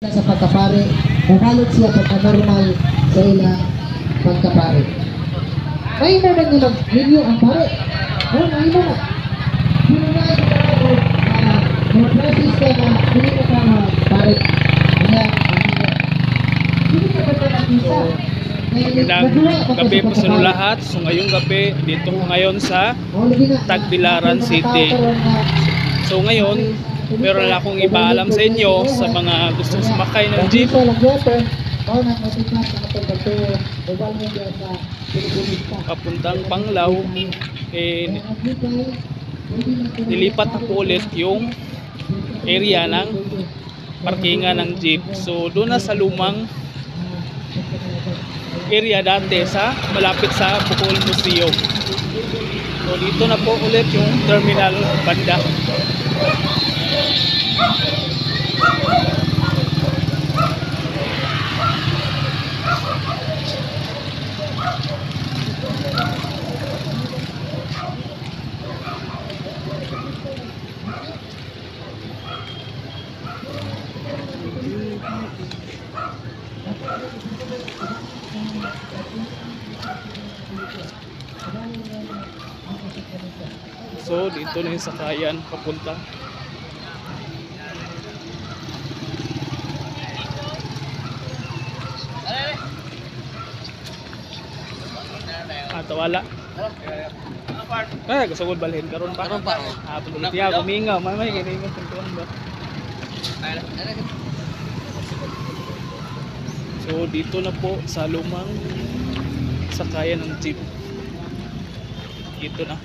Sa pagkapare, mabalot siya pagka-normal sa ilang pagkapare. May mo man nyo mag-review ang pare. May mo na. Pinunay ko na ako, mga process ka na, hindi mo ka na pare. Kaya, hindi ka ba ito nakisa? Gabi po sa lahat. So ngayong gabi dito ko ngayon sa Tagbilaran City. So ngayon meron lang akong ipaalam sa inyo sa mga gustong sumakay ng jeep papuntang Panglao. Nilipat na po ulit yung area ng parkingan ng jeep. So doon na sa lumang area dati sa malapit sa Bohol Museum. So dito na po ulit yung terminal banda. So dito na yung sakayan papunta. Tawala. Kasagod balhin karon pa. Pagkitiya gumingaw, may giningon tuntuan ba. So dito na po sa lumang sakayan ng jeep. Dito na.